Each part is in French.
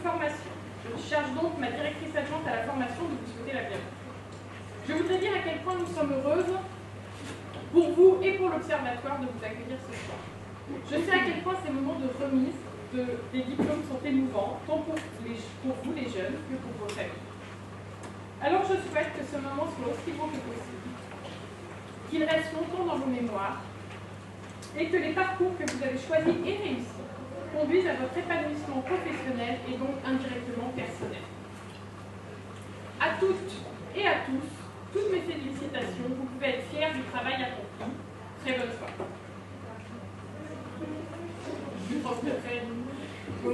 formation. Je charge donc ma directrice adjointe à la formation de vous souhaiter la bienvenue. Je voudrais dire à quel point nous sommes heureuses, pour vous et pour l'Observatoire, de vous accueillir ce soir. Je sais à quel point ces moments de remise des diplômes sont émouvants, tant pour vous les jeunes que pour vos familles. Alors je souhaite que ce moment soit aussi beau que possible, qu'il reste longtemps dans vos mémoires, et que les parcours que vous avez choisis et réussis conduisent à votre épanouissement professionnel et donc indirectement personnel. À toutes et à tous, toutes mes félicitations, vous pouvez être fiers du travail accompli. Très bonne soirée.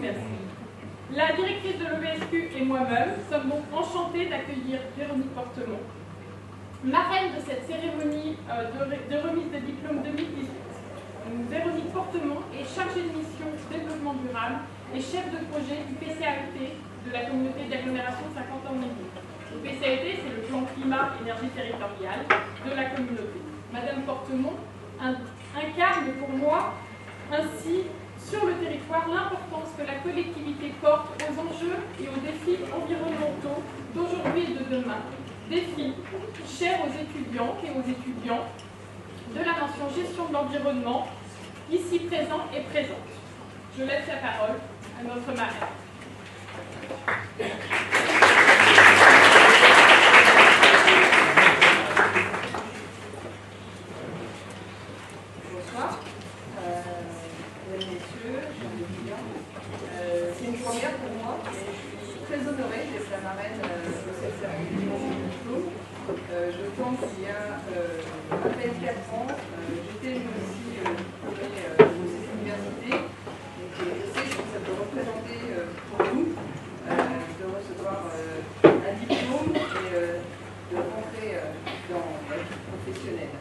Merci. La directrice de l'OBSQ et moi-même sommes donc enchantées d'accueillir Véronique Portemont, marraine de cette cérémonie de remise de diplôme 2018. Véronique Portemont est chargée de mission développement durable et chef de projet du PCAET de la communauté d'agglomération de 50 ans en Yvelines. Le PCAET, c'est le plan climat énergie territoriale de la communauté. Madame Portemont incarne pour moi ainsi sur le territoire l'importance que la collectivité porte aux enjeux et aux défis environnementaux d'aujourd'hui et de demain. Défis chers aux étudiantes et aux étudiants de la mention gestion de l'environnement, ici présent et présente. Je laisse la parole à notre marraine. Bonsoir, mesdames, messieurs, chers étudiants. C'est une première pour moi et je suis très honorée d'être la marraine de cette cérémonie de diplôme. D'autant qu'il y a à peine 4 ans, j'étais aussi diplômée de cette université. Donc je sais ce que ça peut représenter pour nous de recevoir un diplôme et de rentrer dans la vie professionnelle.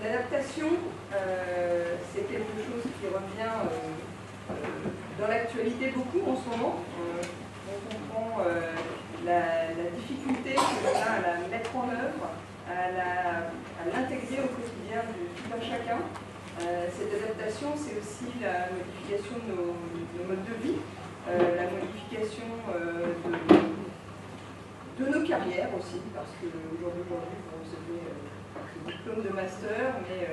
L'adaptation, c'est quelque chose qui revient dans l'actualité beaucoup en ce moment. On comprend la difficulté que l'on a à la mettre en œuvre, à l'intégrer au quotidien de tout un chacun. Cette adaptation, c'est aussi la modification de nos modes de vie, la modification de nos carrières aussi, parce qu'aujourd'hui, vous recevez ce diplôme de master, mais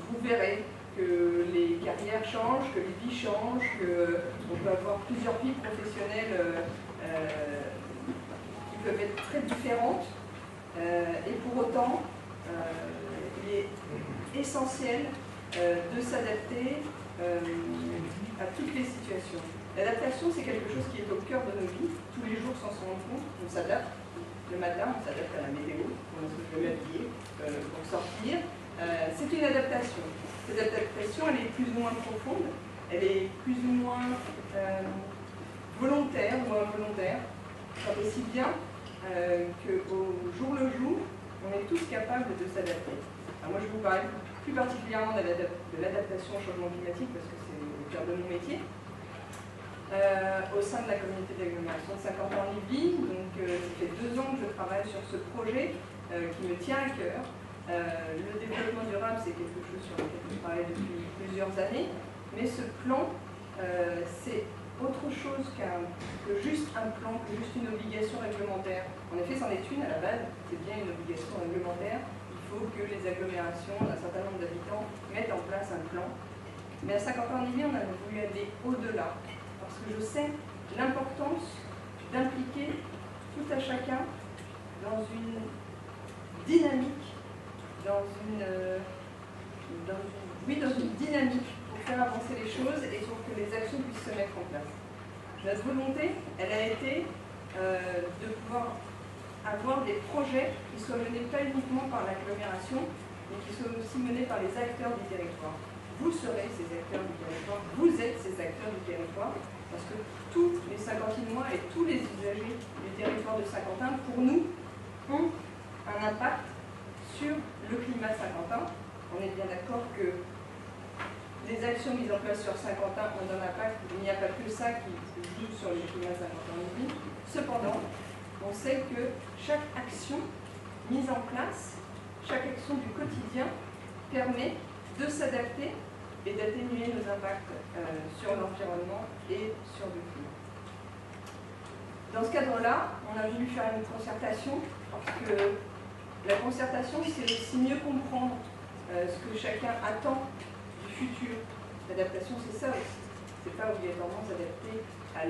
vous verrez que les carrières changent, que les vies changent, qu'on peut avoir plusieurs vies professionnelles qui peuvent être très différentes. Et pour autant, il est essentiel de s'adapter à toutes les situations. L'adaptation, c'est quelque chose qui est au cœur de nos vies. Tous les jours, sans s'en rendre compte, on s'adapte. Le matin, on s'adapte à la météo, comment est-ce que je vais m'habiller pour sortir. C'est une adaptation. Cette adaptation, elle est plus ou moins profonde, elle est plus ou moins volontaire ou involontaire. Ça fait si bien qu'au jour le jour, on est tous capables de s'adapter. Moi, je vous parle plus particulièrement de l'adaptation au changement climatique parce que c'est le cœur de mon métier. Au sein de la communauté d'agglomération de 50 ans en Yvelines, donc ça fait 2 ans que je travaille sur ce projet qui me tient à cœur. Le développement durable, c'est quelque chose sur lequel je travaille depuis plusieurs années, mais ce plan, c'est autre chose que juste un plan, que juste une obligation réglementaire. En effet, c'en est une à la base, c'est bien une obligation réglementaire. Il faut que les agglomérations d'un certain nombre d'habitants mettent en place un plan. Mais à 50 ans en Yvelines, on a voulu aller au-delà, parce que je sais l'importance d'impliquer tout à chacun dans une dynamique, dans une dynamique pour faire avancer les choses et pour que les actions puissent se mettre en place. Notre volonté, elle a été de pouvoir avoir des projets qui soient menés pas uniquement par l'agglomération, mais qui soient aussi menés par les acteurs du territoire. Vous serez ces acteurs du territoire, vous êtes ces acteurs du territoire, parce que tous les Saint-Quentinois et tous les usagers du territoire de Saint-Quentin, pour nous, ont un impact sur le climat saint-quentin. On est bien d'accord que les actions mises en place sur Saint-Quentin ont un impact, il n'y a pas que ça qui joue sur le climat saint-quentin. Cependant, on sait que chaque action mise en place, chaque action du quotidien permet de s'adapter et d'atténuer nos impacts sur l'environnement et sur le climat. Dans ce cadre-là, on a voulu faire une concertation parce que la concertation, c'est aussi mieux comprendre ce que chacun attend du futur. L'adaptation, c'est ça aussi. C'est pas obligatoirement s'adapter à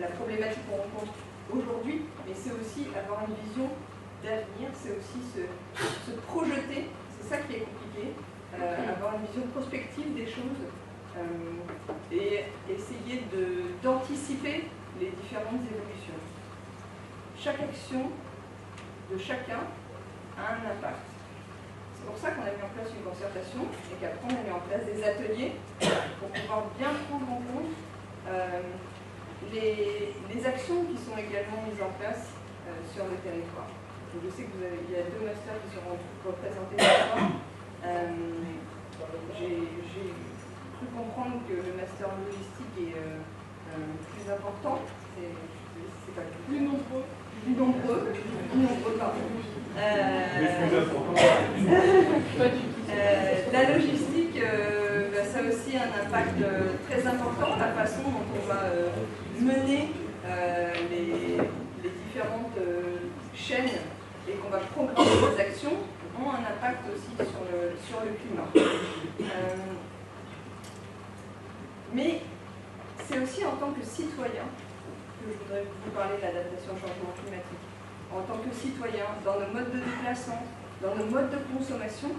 la problématique qu'on rencontre aujourd'hui, mais c'est aussi avoir une vision d'avenir, c'est aussi se projeter, c'est ça qui est compliqué, avoir une vision prospective des choses et essayer d'anticiper les différentes évolutions. Chaque action de chacun a un impact. C'est pour ça qu'on a mis en place une concertation et qu'après on a mis en place des ateliers pour pouvoir bien prendre en compte les actions qui sont également mises en place sur le territoire. Donc je sais qu'il y a 2 masters qui seront représentés ce soir. J'ai cru comprendre que le master logistique est plus important. C'est pas plus nombreux. Plus nombreux, pardon. La logistique, ça a aussi un impact très important, la façon dont on va mener les différentes chaînes et qu'on va programmer les actions ont un impact aussi sur le climat. Mais c'est aussi en tant que citoyen que je voudrais vous parler de l'adaptation au changement climatique. En tant que citoyen, dans nos modes de déplacement, dans nos modes de consommation,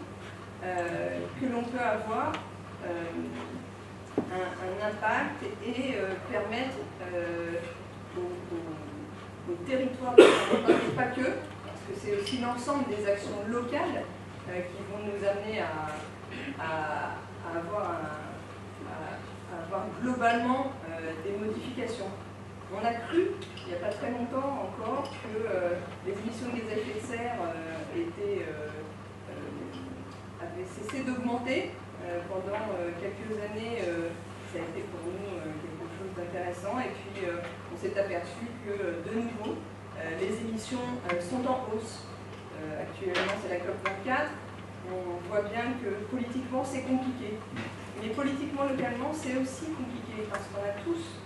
que l'on peut avoir un impact et permettre aux territoires, et pas que, parce que c'est aussi l'ensemble des actions locales qui vont nous amener à avoir globalement des modifications. On a cru, il n'y a pas très longtemps encore, que les émissions de gaz à effet de serre avaient cessé d'augmenter. Pendant quelques années, ça a été pour nous quelque chose d'intéressant. Et puis, on s'est aperçu que, de nouveau, les émissions sont en hausse. Actuellement, c'est la COP24. On voit bien que politiquement, c'est compliqué. Mais politiquement, localement, c'est aussi compliqué parce qu'on a tous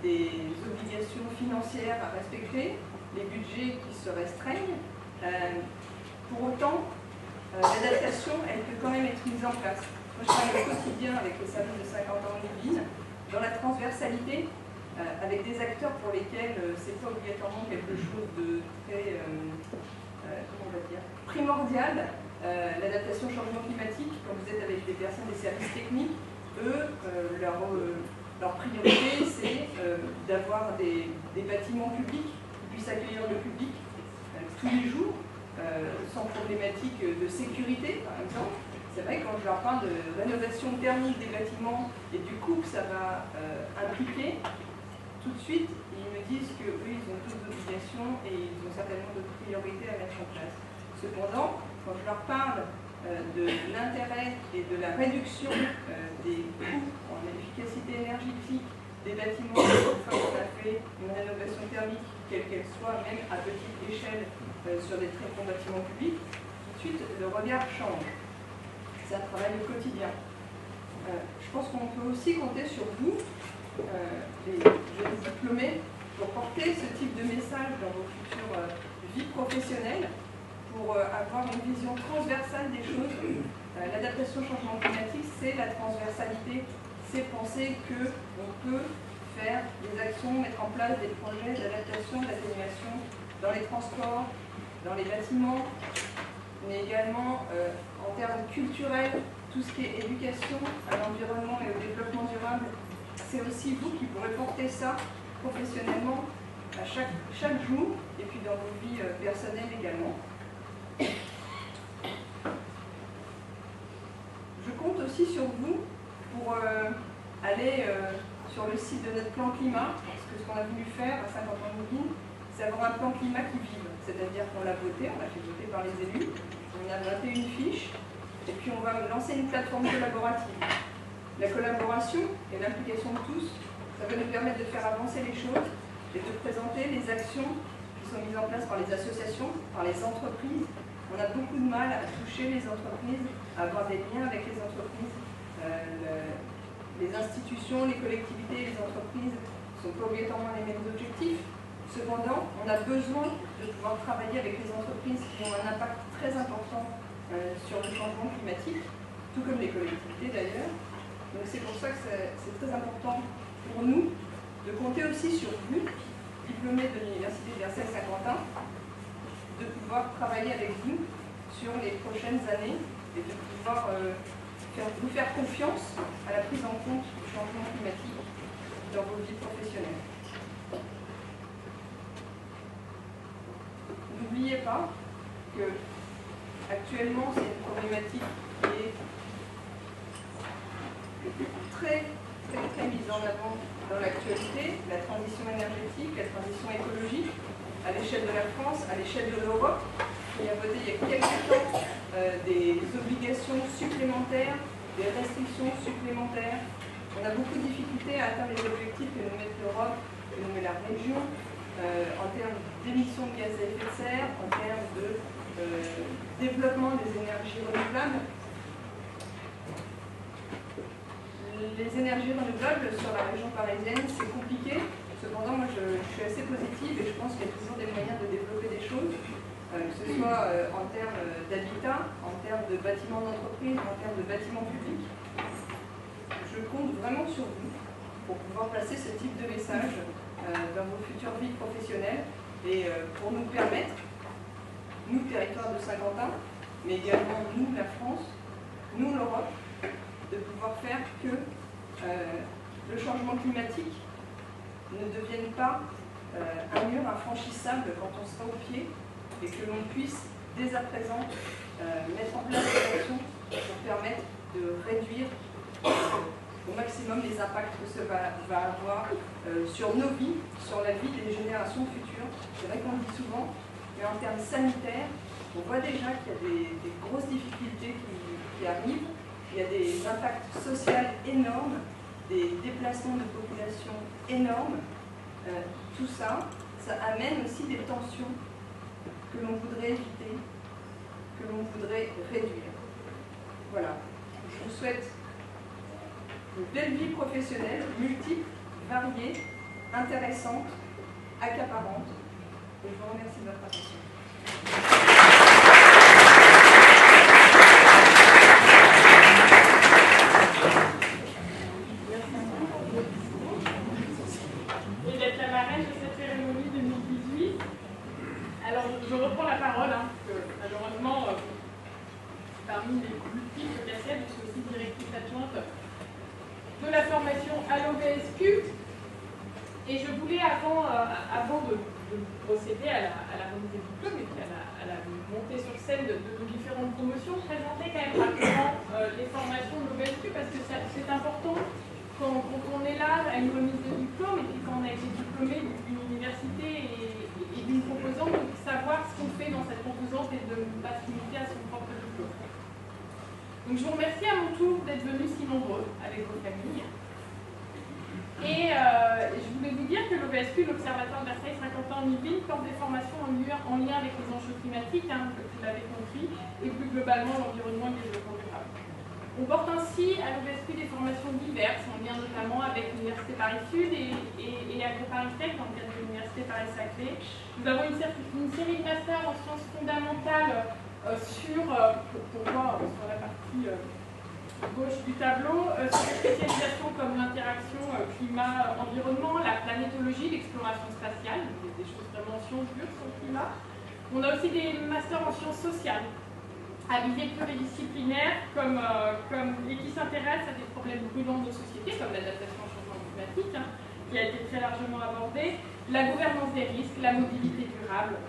des obligations financières à respecter, les budgets qui se restreignent. Pour autant, l'adaptation, elle peut quand même être mise en place. Moi, je travaille au quotidien avec les services de 50 ans en Yvelines, dans la transversalité, avec des acteurs pour lesquels c'est pas obligatoirement quelque chose de très comment on va dire, primordial. L'adaptation au changement climatique, quand vous êtes avec des personnes des services techniques, eux, leur priorité, c'est d'avoir des bâtiments publics qui puissent accueillir le public tous les jours, sans problématique de sécurité, par exemple. C'est vrai que quand je leur parle de rénovation thermique des bâtiments et du coût que ça va impliquer, tout de suite, ils me disent qu'eux, ils ont toutes d'obligations et ils ont certainement d'autres priorités à mettre en place. Cependant, quand je leur parle de l'intérêt et de la réduction des coûts en efficacité énergétique des bâtiments, une fois qu'on a fait une rénovation thermique, quelle qu'elle soit, même à petite échelle sur des très grands bâtiments publics, tout de suite le regard change. C'est un travail au quotidien. Je pense qu'on peut aussi compter sur vous, les jeunes diplômés, pour porter ce type de message dans vos futures vies professionnelles, pour avoir une vision transversale des choses. L'adaptation au changement climatique, c'est la transversalité, c'est penser qu'on peut faire des actions, mettre en place des projets d'adaptation, d'atténuation dans les transports, dans les bâtiments, mais également en termes culturels, tout ce qui est éducation à l'environnement et au développement durable. C'est aussi vous qui pourrez porter ça professionnellement à chaque jour et puis dans vos vies personnelles également. Je compte aussi sur vous pour aller sur le site de notre plan climat, parce que ce qu'on a voulu faire à 50 ans de Yvelines, c'est avoir un plan climat qui vive. C'est-à-dire qu'on l'a voté, on l'a fait voter par les élus, on a 21 fiches, et puis on va lancer une plateforme collaborative. La collaboration et l'implication de tous, ça va nous permettre de faire avancer les choses et de présenter les actions qui sont mises en place par les associations, par les entreprises, on a beaucoup de mal à toucher les entreprises, à avoir des liens avec les entreprises. Les institutions, les collectivités, les entreprises ne sont pas obligatoirement les mêmes objectifs. Cependant, on a besoin de pouvoir travailler avec les entreprises qui ont un impact très important sur le changement climatique, tout comme les collectivités d'ailleurs. Donc c'est pour ça que c'est très important pour nous de compter aussi sur vous, diplômés de l'Université de Versailles-Saint-Quentin, de pouvoir travailler avec vous sur les prochaines années et de pouvoir vous faire confiance à la prise en compte du changement climatique dans vos vies professionnelles. N'oubliez pas que actuellement c'est une problématique qui est très mise en avant dans l'actualité, la transition énergétique, la transition écologique, à l'échelle de la France, à l'échelle de l'Europe. Il a voté il y a quelques temps des obligations supplémentaires, des restrictions supplémentaires. On a beaucoup de difficultés à atteindre les objectifs que nous met l'Europe, que nous met la région, en termes d'émissions de gaz à effet de serre, en termes de développement des énergies renouvelables. Les énergies renouvelables sur la région parisienne, c'est compliqué. Cependant, moi, je suis assez positive et je pense qu'il y a toujours des moyens de développer des choses, que ce soit en termes d'habitat, en termes de bâtiments d'entreprise, en termes de bâtiments publics. Je compte vraiment sur vous pour pouvoir passer ce type de message dans vos futures vies professionnelles et pour nous permettre, nous, territoire de Saint-Quentin, mais également nous, la France, nous, l'Europe, de pouvoir faire que le changement climatique ne devienne pas un mur infranchissable quand on sera au pied et que l'on puisse dès à présent mettre en place des actions pour permettre de réduire au maximum les impacts que ça va avoir sur nos vies, sur la vie des générations futures. C'est vrai qu'on le dit souvent, mais en termes sanitaires, on voit déjà qu'il y a des grosses difficultés qui arrivent. Il y a des impacts sociaux énormes, des déplacements de population énormes. Tout ça, ça amène aussi des tensions que l'on voudrait éviter, que l'on voudrait réduire. Voilà. Je vous souhaite une belle vie professionnelle, multiple, variée, intéressante, accaparante. Et je vous remercie de votre attention. Je reprends la parole, parce que malheureusement, parmi les multiples casquettes, je suis aussi directrice adjointe de la formation à l'OBSQ. Et je voulais, avant de procéder à la remise des diplômes et puis à la montée sur scène de nos différentes promotions, présenter quand même rapidement les formations de l'OBSQ, parce que c'est important quand on est là à une remise de diplôme et puis quand on a été diplômé d'une université et d'une composante, de savoir ce qu'on fait dans cette composante et de ne pas se limiter à son propre diplôme. Donc je vous remercie à mon tour d'être venus si nombreux avec vos familles. Et je voulais vous dire que l'OBSQ, l'Observatoire de Versailles-Saint-Quentin en Yvelines, porte des formations en lien avec les enjeux climatiques, vous l'avez compris, et plus globalement l'environnement et le développement durable. On porte ainsi à l'OBSQ des formations diverses, en lien notamment avec l'Université Paris-Sud et AgroParisTech dans le cadre de l'Université Paris-Saclay. Nous avons une série de masters en sciences fondamentales pour voir sur la partie gauche du tableau, sur des spécialisations comme l'interaction climat-environnement, la planétologie, l'exploration spatiale, des choses vraiment en sciences dures sur le climat. On a aussi des masters en sciences sociales, à visée pluridisciplinaire, et qui s'intéressent à des problèmes brûlants de société, comme l'adaptation au changement climatique, qui a été très largement abordée, la gouvernance des risques, la mobilité durable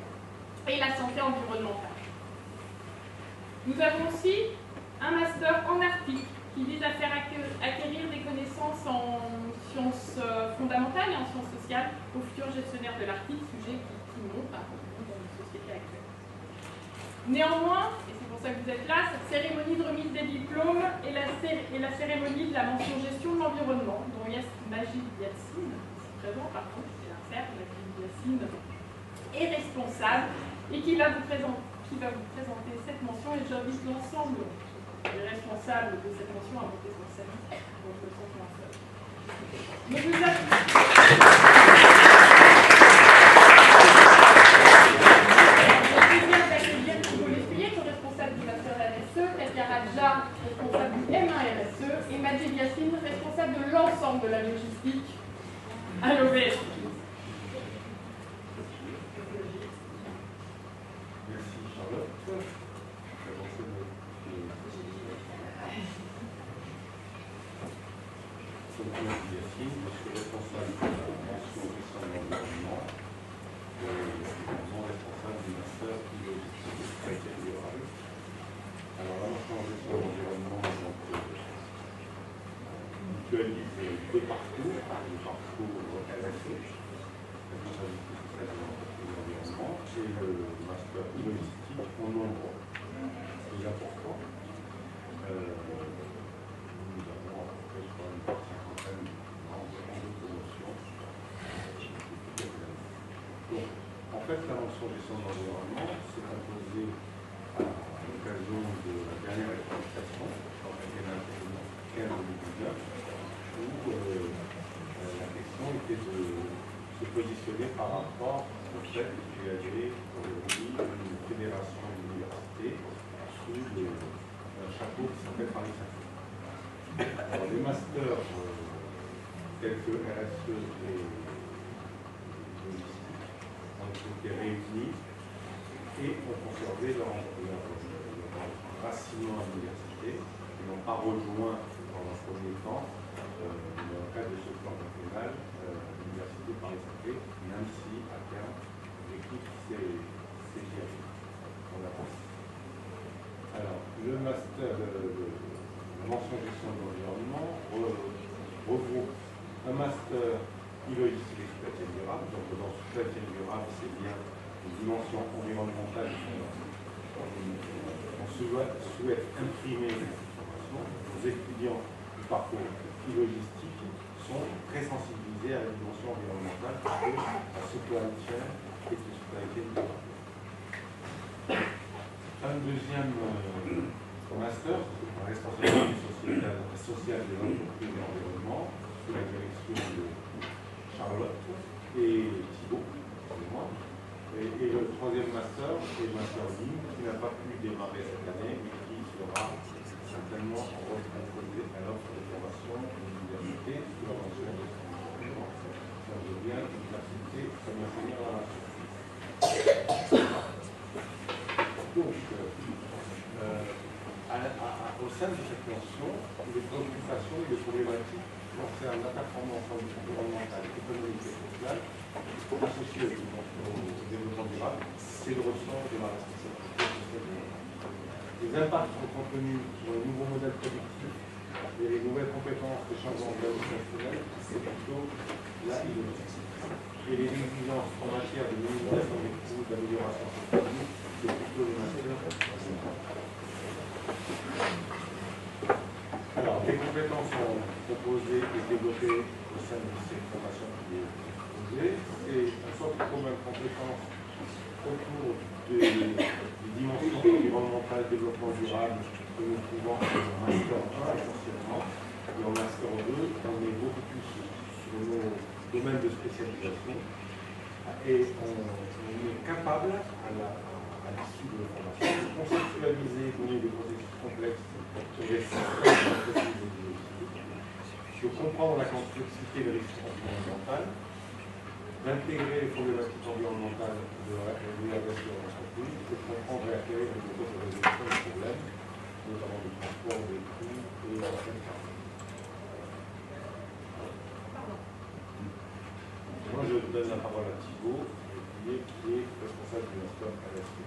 et la santé environnementale. Nous avons aussi un master en Arctique qui vise à faire acquérir des connaissances en sciences fondamentales et en sciences sociales aux futurs gestionnaires de l'Arctique, sujet qui monte dans la société actuelle. Néanmoins, et c'est pour ça que vous êtes là, cette cérémonie de remise des diplômes est la cérémonie de la mention gestion de l'environnement, dont Majid Yassine, ici présent, pardon, c'est l'insert, Majid Yassine, est responsable et qui va vous qui va vous présenter cette mention et j'invite l'ensemble des responsables de cette mention à monter sur scène. Donc je me sens moins seul. Donc vous avez... responsable du master RSE, Katia Radja, responsable du M1 RSE, et Majid Yassine, responsable de l'ensemble de la logistique à l'OBS. Merci Charlotte. Je suis Majid Yassine, je suis responsable de la mention gestion de l'environnement, responsable du master logistique et sécurité durable. Alors la mention gestion de l'environnement mutualise deux parcours, le parcours RSE, responsabilité sociale de l'entreprise et l'environnement, et le master logistique en nombre plus important. Nous avons à peu près, je crois, une cinquantaine de promotions. Donc, en fait, la mention gestion de l'environnement s'est imposée à l'occasion de la dernière actualisation, dans la quinquennale 2019, où la question était de se positionner par rapport au fait qu'il y avait aujourd'hui une fédération d'universités sous le chapeau qui s'appelle Paris Saclay. Alors les masters tels que RSE et logistique ont été réunis et ont conservé leur racinement à l'université. Ils n'ont pas rejoint dans un premier temps, dans le cadre de ce plan national, l'université Paris-Saclay, même si à terme l'équipe s'est gérée. Alors, le master de mention gestion de l'environnement regroupe un master logistique et supply chain durable. Donc, dans supply chain durable, c'est bien une dimension environnementale. On souhaite imprimer cette information. Les étudiants du parcours logistique sont très sensibilisés à la dimension environnementale parce que la supply chain est une supply chain durable. Un deuxième master, la responsabilité sociale des entreprises et l'environnement, sous la direction de Charlotte et Thibault, et le troisième master, c'est le master ligne, qui n'a pas pu démarrer cette année, mais qui sera certainement proposé à l'offre de formation de l'université sous la mention de ça devient l'université comme enseignant à la nation. Donc, au sein de cette mention, les préoccupations et les problématiques concernent la performance environnementale, économique et sociale associée au développement durable, c'est le ressort de la responsabilité sociale. Les impacts sont contenus sur les nouveaux modèles productifs et les nouvelles compétences de changement organisationnel, c'est plutôt la innovation. Et les exigences en matière de minimisation des coûts, d'amélioration technique, c'est plutôt les matières. Alors, les compétences sont proposées et développées au sein de cette formation qui est proposée. C'est un socle commun de compétences autour des dimensions environnementales, développement durable que nous trouvons en master 1 essentiellement. Et en master 2, on est beaucoup plus sur nos domaines de spécialisation et on est capable, à l'issue de la formation, de conceptualiser, donner des processus complexes sur des systèmes de comprendre la complexité des risques environnementaux, d'intégrer les problématiques environnementales de l'organisation de l'entreprise, de comprendre et acquérir les méthodes de résolution des problèmes, notamment du transport, des coûts et la qualité. Moi, je donne la parole à Thibault, qui est responsable du master RSE.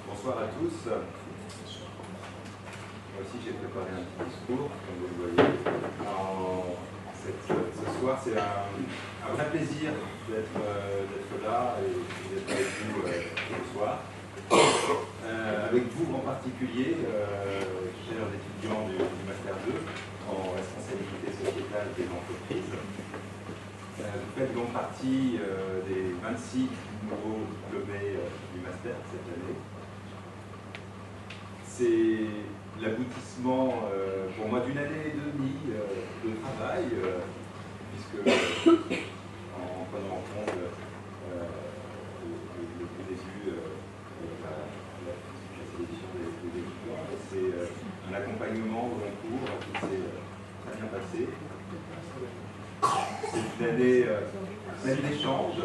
Bonsoir à tous. Moi aussi, aussi j'ai préparé un petit discours, comme vous le voyez. Ce soir, c'est un vrai plaisir d'être là et d'être avec vous ce soir. Avec vous en particulier, chers étudiants du Master 2 en responsabilité sociétale des entreprises. Vous faites donc partie des 26 nouveaux diplômés du Master cette année. C'est l'aboutissement pour moi d'une année et demie de travail, puisque en prenant en compte le début la sélection des étudiants, c'est un accompagnement au long cours qui s'est très bien passé. C'est une année pleine d'échanges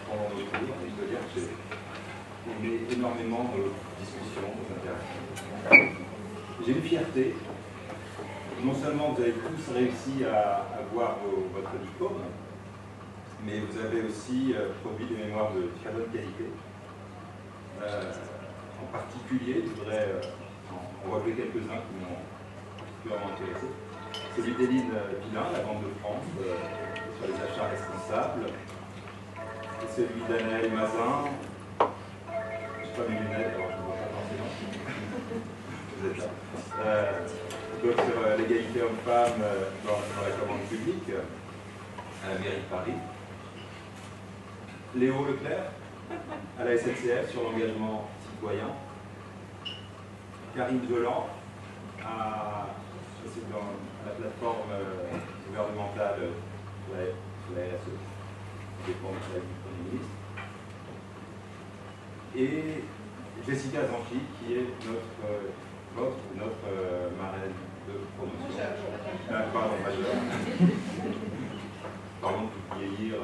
pendant nos cours, et je dois dire que j'ai aimé énormément nos discussions, nos interactions. J'ai une fierté. Non seulement vous avez tous réussi à avoir votre diplôme, mais vous avez aussi produit des mémoires de très bonne qualité. En particulier, je voudrais en rappeler quelques-uns qui m'ont particulièrement intéressé. Celui d'Éline Villain, la Banque de France, sur les achats responsables. Et celui d'Anaël Mazin. Je n'ai pas mes lunettes, alors je ne vois pas forcément. Vous êtes là. Donc sur l'égalité homme-femme dans la commande publique à la mairie de Paris. Léo Leclerc à la SNCF sur l'engagement citoyen. Karine Joland à la plateforme gouvernementale sur la RSE, qui dépend du Premier ministre. Et Jessica Zanchi, qui est notre marraine de promotion. Pardon, majeure. Pardon de vieillir,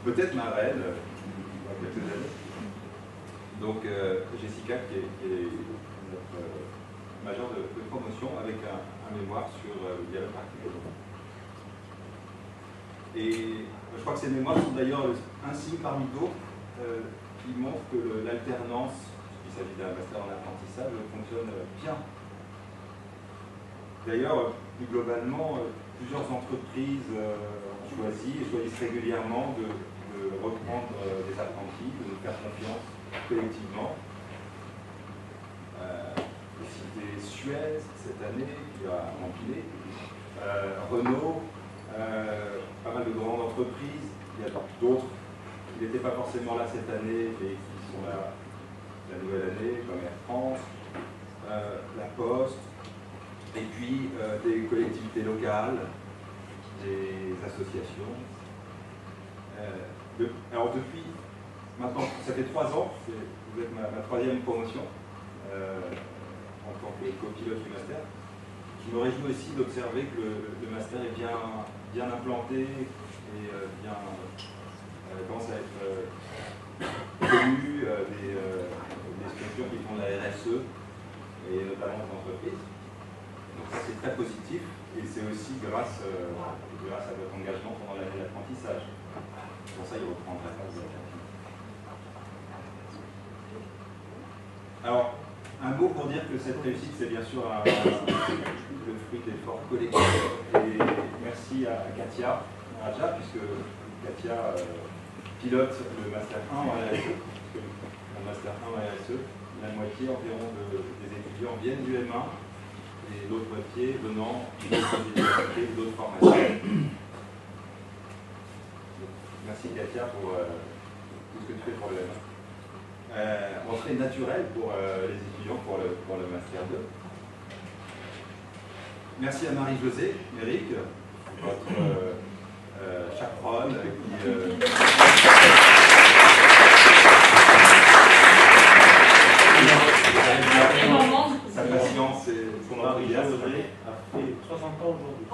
peut-être marraine dans quelques années. Donc Jessica, qui est notre majeure de promotion, avec un mémoire sur le dialogue articulé. Et je crois que ces mémoires sont d'ailleurs un signe parmi d'autres qui montrent que l'alternance, il s'agit d'un master en apprentissage, fonctionne bien. D'ailleurs, plus globalement, plusieurs entreprises ont choisi et choisissent régulièrement de reprendre des apprentis, de nous faire confiance collectivement. J'ai cité Suez cette année, qui a empilé, Renault, pas mal de grandes entreprises, il y a d'autres qui n'étaient pas forcément là cette année, mais qui sont là la nouvelle année, comme Air France, la Poste, et puis des collectivités locales, des associations. Alors depuis, maintenant, ça fait 3 ans, vous êtes ma 3e promotion en tant que copilote du master. Je me réjouis aussi d'observer que le master est bien implanté et commence à être connu des structures qui font de la RSE et notamment des entreprises. Donc ça c'est très positif et c'est aussi grâce à votre engagement pendant l'année d'apprentissage. Pour ça il reprendra pas de la. Alors, un mot pour dire que cette réussite c'est bien sûr le fruit d'efforts collectifs et merci à Katia Raja puisque Katia pilote le Master 1 en RSE. Le Master 1 en RSE, la moitié environ des étudiants viennent du M1 et l'autre moitié venant d'autres universités ou d'autres formations. Merci Katia pour tout ce que tu fais pour le M1. Entrée naturelle pour les étudiants pour le Master 2. Merci à Marie-Josée, Méric, votre chaperonne qui... sa patience et son enthousiasme. Marie-Josée a fait 60 ans aujourd'hui.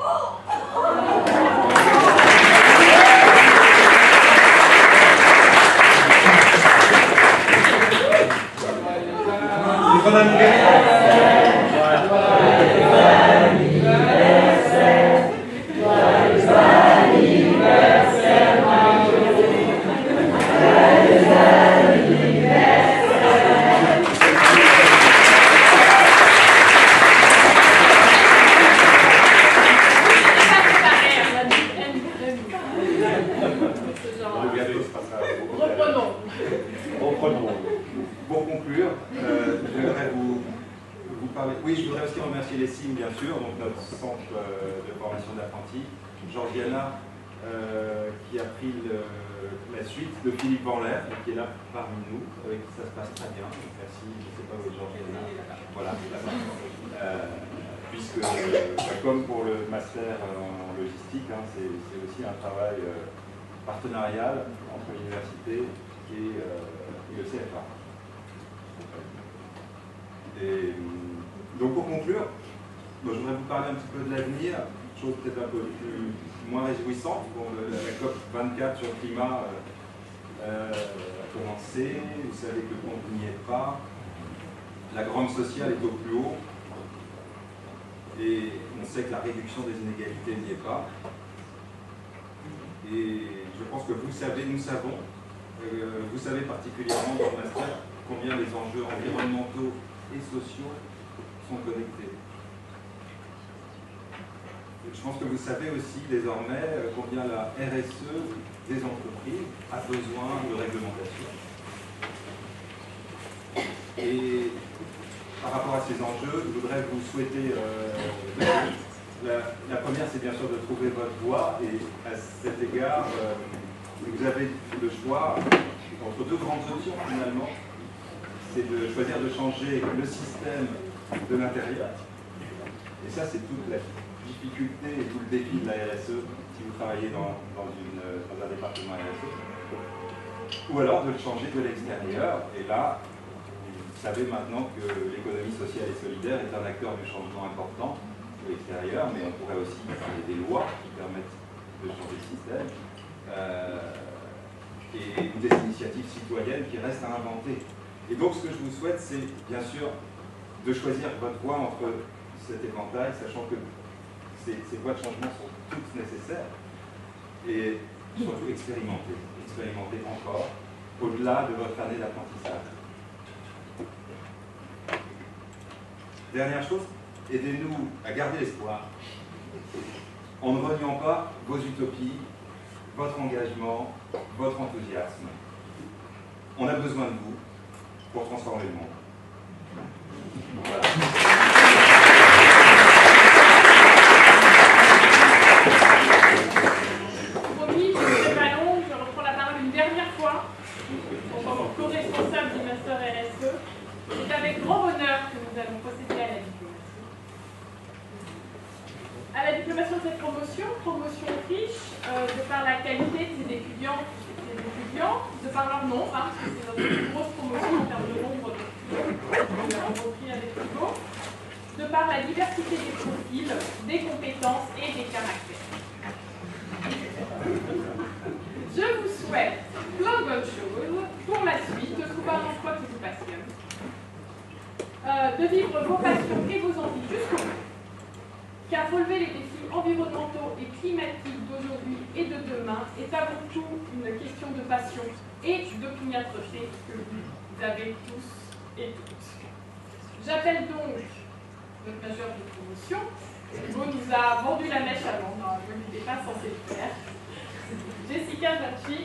Cécile, bien sûr, donc notre centre de formation d'apprentis, Georgiana, qui a pris la suite de Philippe Vanlaire, qui est là parmi nous, avec qui ça se passe très bien. Donc, merci, je ne sais pas où est Georgiana. Voilà, puisque, comme pour le master en logistique, hein, c'est aussi un travail partenarial entre l'université et le CFA. Et, donc pour conclure, je voudrais vous parler un petit peu de l'avenir, chose peut-être un peu moins réjouissante. Bon, la COP 24 sur le climat a commencé, vous savez que le compte n'y est pas, la grogne sociale est au plus haut, et on sait que la réduction des inégalités n'y est pas. Et je pense que vous savez, nous savons, vous savez particulièrement dans le master combien les enjeux environnementaux et sociaux sont connectés. Je pense que vous savez aussi désormais combien la RSE des entreprises a besoin de réglementation. Et par rapport à ces enjeux, je voudrais vous souhaiter deux choses. La première, c'est bien sûr de trouver votre voie, et à cet égard, vous avez le choix entre deux grandes options finalement. C'est de choisir de changer le système de l'intérieur. Et ça, c'est toute la difficulté et tout le défi de la RSE si vous travaillez dans un département RSE. Ou alors de le changer de l'extérieur. Et là, vous savez maintenant que l'économie sociale et solidaire est un acteur du changement important de l'extérieur, mais on pourrait aussi parler des lois qui permettent de changer le système. Et des initiatives citoyennes qui restent à inventer. Et donc ce que je vous souhaite, c'est bien sûr de choisir votre voie entre cet éventail, sachant que ces voies de changement sont toutes nécessaires, et surtout expérimenter encore, au-delà de votre année d'apprentissage. Dernière chose, aidez-nous à garder l'espoir, en ne reniant pas vos utopies, votre engagement, votre enthousiasme. On a besoin de vous pour transformer le monde. Voilà. Promis, je ne serai pas longue, je reprends la parole une dernière fois en tant que co-responsable du Master RSE. C'est avec grand bonheur que nous allons procéder à la diplomation. À la diplomation de cette promotion riche, de par la qualité de ses étudiants, de par leur nombre, hein, parce que c'est notre plus grosse promotion en termes de nombre de rencontrés avec Hugo, de par la diversité des profils, des compétences et des caractères. Je vous souhaite plein de bonnes choses pour la suite, de trouver un emploi qui vous passionne, de vivre vos passions et vos envies jusqu'au bout, car relever les défis environnementaux et climatiques d'aujourd'hui et de demain est avant tout une question de passion et d'opiniâtreté que vous avez tous et toutes. J'appelle donc notre major de promotion. Hugo nous a vendu la mèche avant, donc il n'était pas censé le faire. Jessica Zachi.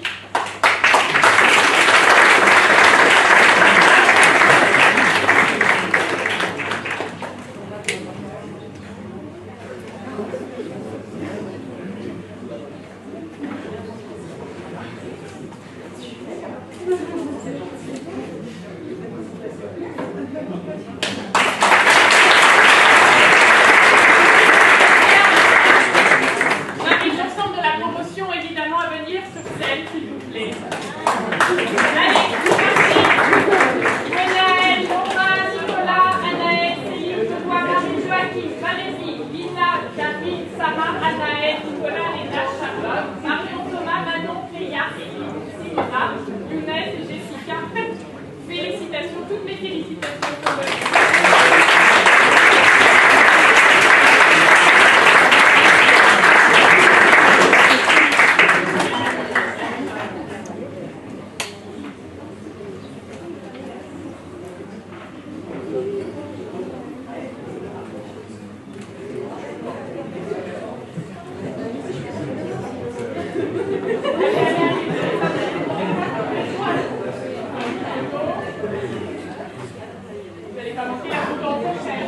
Vous n'allez pas manquer la photo en prochaine.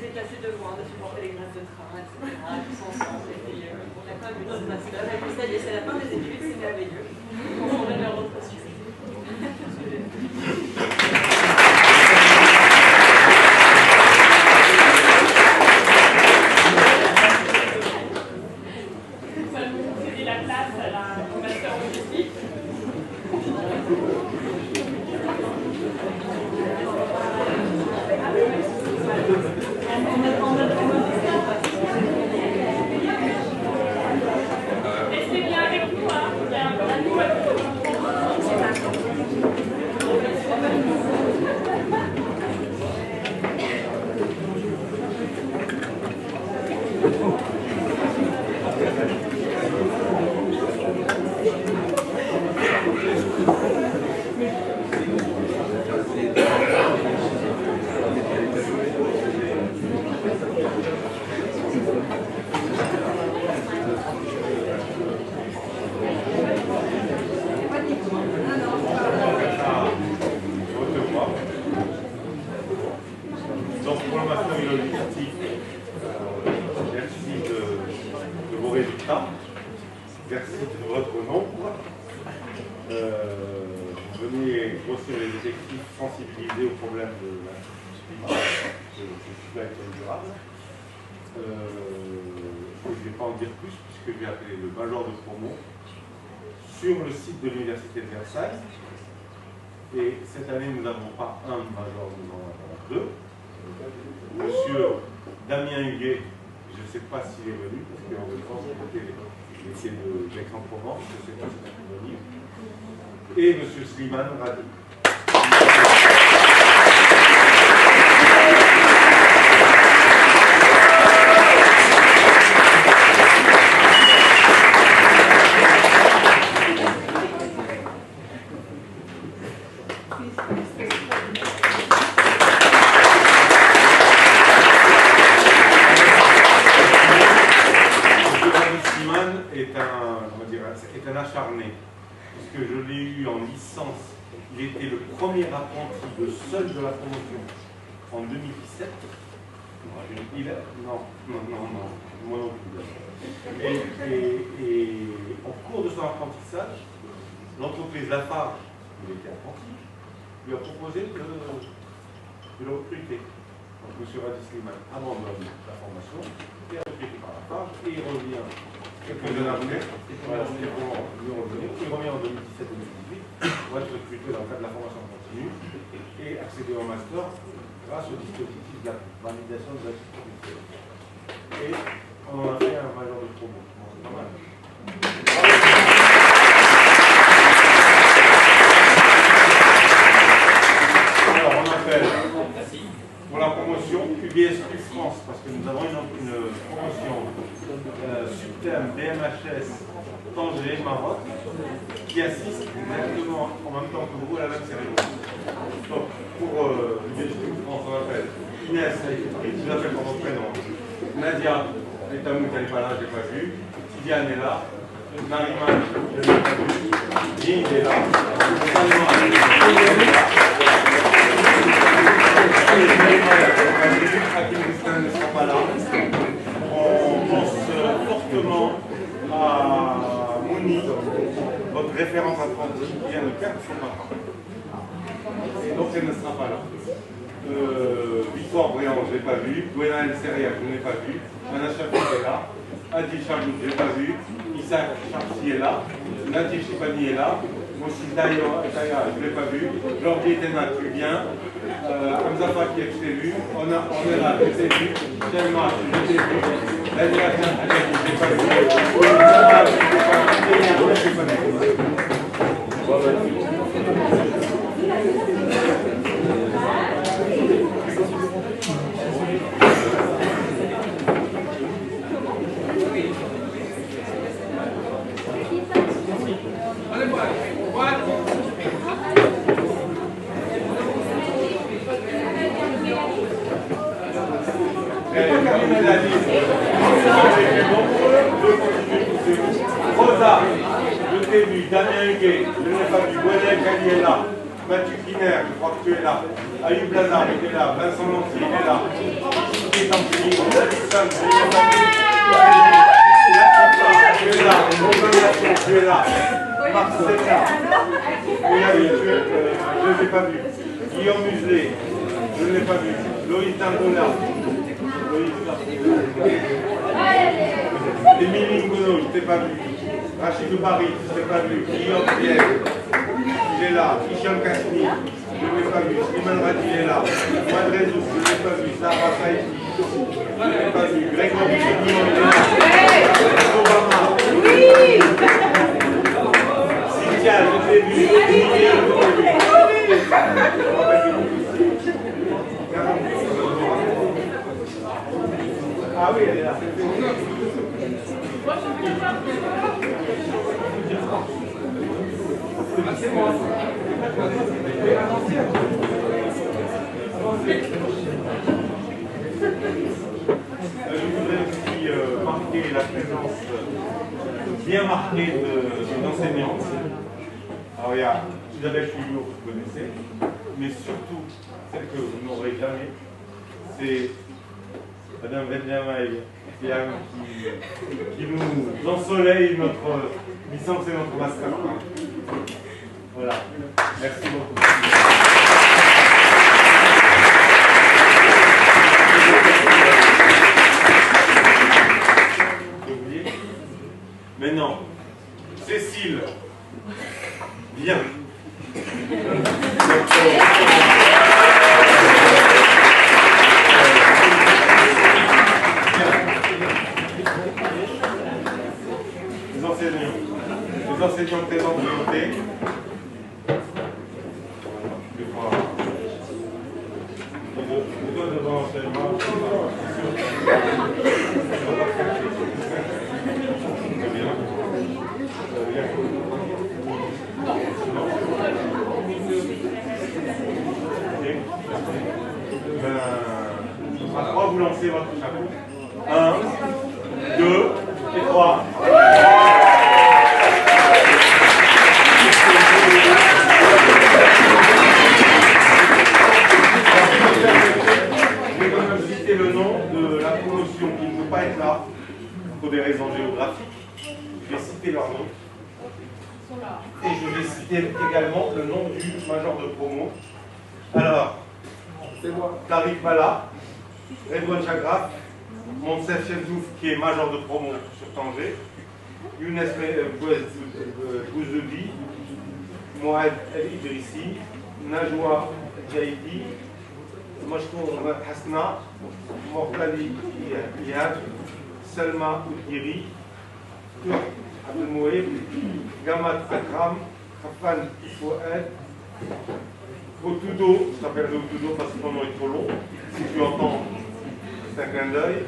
s'est cassé deux fois, on a supporté les grèves de train, etc. Tous ensemble. Et puis, on a pas vu notre master. Et puis ça y est, c'est la fin des études, c'est merveilleux. On va leur repostuler. C'était la classe au master en logistique. Restez bien avec nous, hein. Il y a un peu de nous à tout. Donc pour la macrobiologie, merci de vos résultats, merci de votre nombre. Venez grossir les effectifs, sensibiliser aux problèmes de supply chain durable. Je ne vais pas en dire plus puisque j'ai appelé le major de promo sur le site de l'Université de Versailles. Et cette année, nous n'avons pas un major, nous en avons deux. Monsieur Damien Huguet, je ne sais pas s'il est venu, parce qu'en France, il était d'Aix-en-Provence, je ne sais pas s'il est venu. Et monsieur Slimane Radi. Est un acharné, puisque je l'ai eu en licence. Il était le premier apprenti de seul de la promotion en 2017. Non, moi non plus. Et au cours de son apprentissage, l'entreprise Lafarge, il était apprenti, lui a proposé de le recruter. Donc M. Radi Slimane abandonne la formation, il est recruté par Lafarge et il revient quelques années après. Voilà, c'était pour lui revenir. Il revient en 2017-2018 pour être recruté dans le cadre de la formation continue et accéder au master grâce au dispositif de la validation de la sécurité. Et on en a fait un major de promo. Bon, c'est pas mal. Alors, on appelle pour la promotion QBSQ France, parce que nous avons une promotion Subtem BMHS Tanger Maroc qui assiste exactement en même temps que vous à la même cérémonie. Donc pour QBSQ France, on appelle Inès, je vous appelle par votre prénom. Nadia, est à nous, elle n'est pas là, je ne l'ai pas vu. Tidiane est là. Nariman, je ne l'ai pas vu. Ying est là. Hakim ne sera pas là. On pense fortement à Moni, votre référence apprentie qui vient de perdre son papa. Et donc elle ne sera pas là. Victoire Briand, je ne l'ai pas vu. Gwena El Seria, je ne l'ai pas vu. Anna Chafi est là. Adi Charlout, je ne l'ai pas vu. Isaac Charsi est là. Natif Chipani est là. Mossi Taya, je ne l'ai pas vu. Jordi Etena, tu viens. Hamzafa qui est élu. On est là, je t'ai vu. Selma, je t'ai vu. Daniela, je ne l'ai pas vu. Je ne l'ai pas vu. Rosa, je t'ai vu, Damien Huguet, je ne l'ai pas vu, Gwenel Kali est là, Mathieu Kiner, je crois que tu es là, Ayoub Lazare est là, Vincent Lancy est là, Ok, tant pis. Tu es là. Marcella. Oui, je ne l'ai pas vu. Guillaume Muselet, je ne l'ai pas vu. Loïc Tindola. Émilie Ngono, je ne t'ai pas vu. Rachid Barry, je ne t'ai pas vu. Guillaume Pierre, il est là. Hicham Kasmi, je ne l'ai pas vu. Slimane Radi, il est là. Madrezou, je ne l'ai pas vu. Sarah Saïdi, je ne l'ai pas vu. Grégory Chédillon, il est là. Obama. Oui. Cynthia, je t'ai vu. Ah oui, elle est là. C'est moi. Je voudrais aussi marquer la présence bien marquée d'enseignantes. Alors il y a Isabelle Fillot, que vous connaissez, mais surtout celle que vous n'aurez jamais, c'est Madame Benjamaï, qui nous ensoleille notre licence et notre master. Voilà. Merci beaucoup. J'ai oublié. Maintenant, Cécile, viens. Les enseignants présents de volonté. À 3, vous lancez votre chapeau. 1, 2 et 3. Je vais quand même citer le nom de la promotion qui ne peut pas être là pour des raisons géographiques. Je vais citer leur nom. Et je vais citer également le nom du major de promo. Alors, c'est moi. Tariq Bala, Redouane Chagraf, Monsef Chefzouf qui est major de promo sur Tanger, Younes Bouzoudi, Mohamed El Idrissi, Najwa Jaidi, Mashkour Hasna, Mortali Iyad, Selma Oudiri, Turk Abdelmoueb, Gamat Akram, Khafan Fouad, Otudo, je t'appelle Otudo parce que ton nom est trop long, si tu entends, c'est un clin d'œil.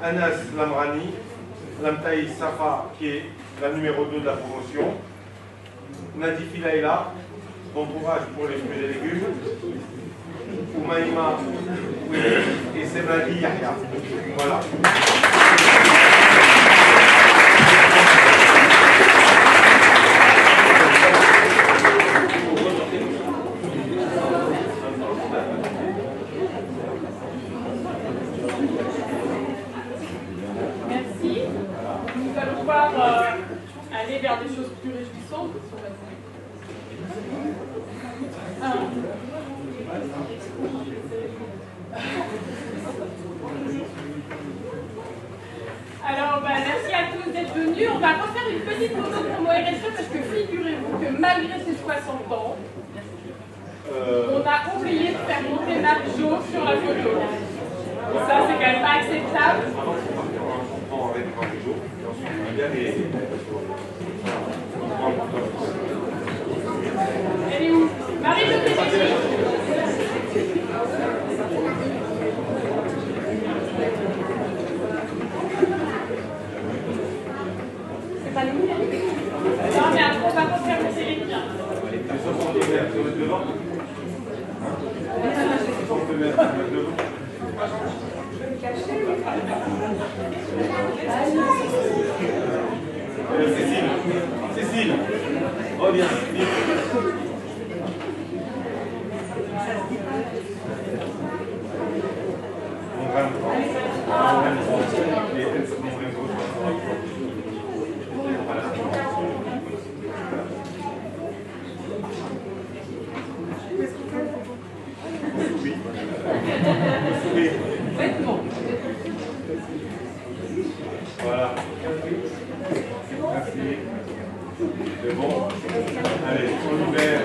Anas Lamrani, Lamtaï Safa, qui est la numéro 2 de la promotion. Nadifi Laïla, bon courage pour les fruits et légumes. Oumaïma et Semadi Yahya. Voilà. Merci. Nous allons pouvoir aller vers des choses plus réjouissantes. Alors, merci à tous d'être venus. On va refaire une petite photo pour mon RSE parce que figurez-vous que malgré ses 60 ans, on a oublié de faire monter Marjo sur la photo. Ça, c'est quand même pas acceptable. Elle est où? Marie de Télévision. C'est pas nous? Non, mais après, on va pas faire monter les biens. Cécile, reviens. Voilà. Merci. C'est bon. Allez, on ouvert.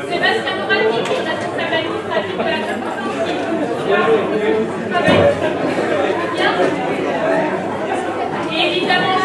Sébastien Morandi, qui est responsable administratif de la et évidemment,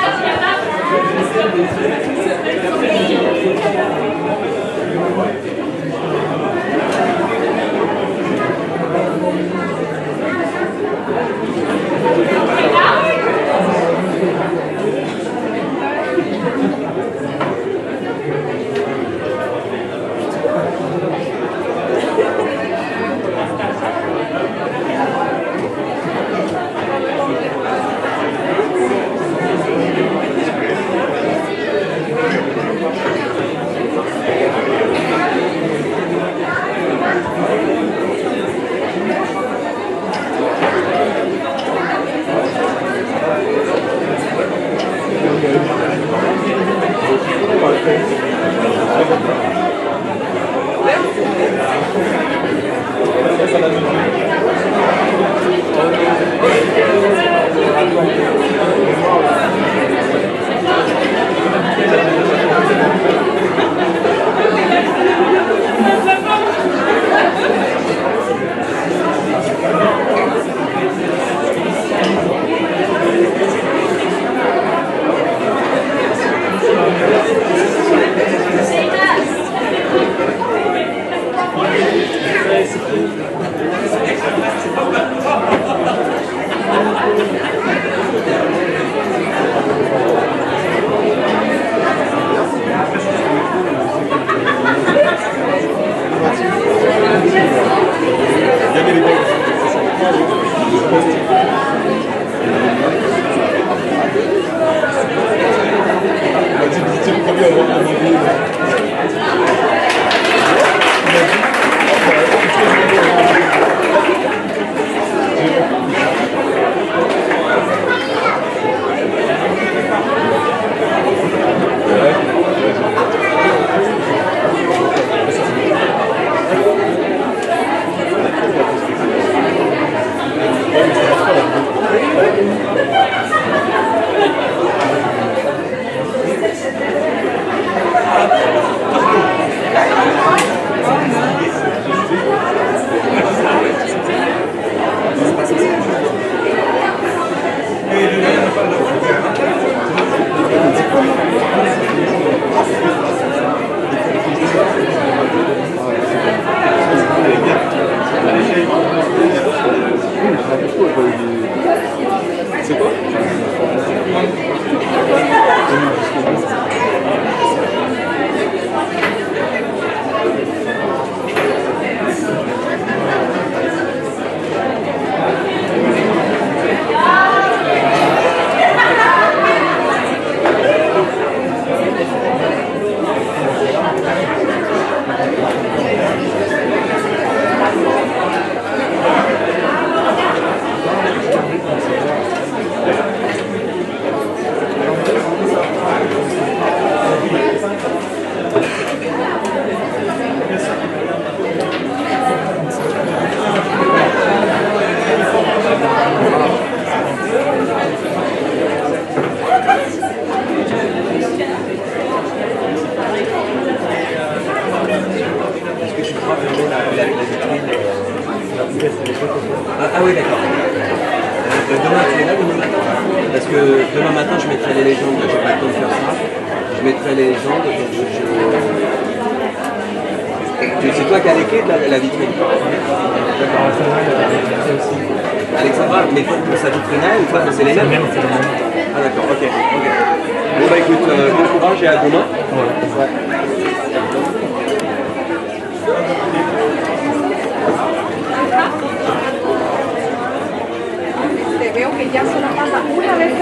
Ah oui, d'accord. Demain, tu es là demain matin? Parce que demain matin, je mettrai les légendes, j'ai pas le temps de faire ça. Je mettrai les légendes, donc c'est toi qui as les clés de la vitrine? D'accord. Alexandra, mais sa vitrine, ou pas, c'est les mêmes? Ah d'accord, ok. Bon bah écoute, bon courage et à demain. Ouais. Veo que ya solo pasa una vez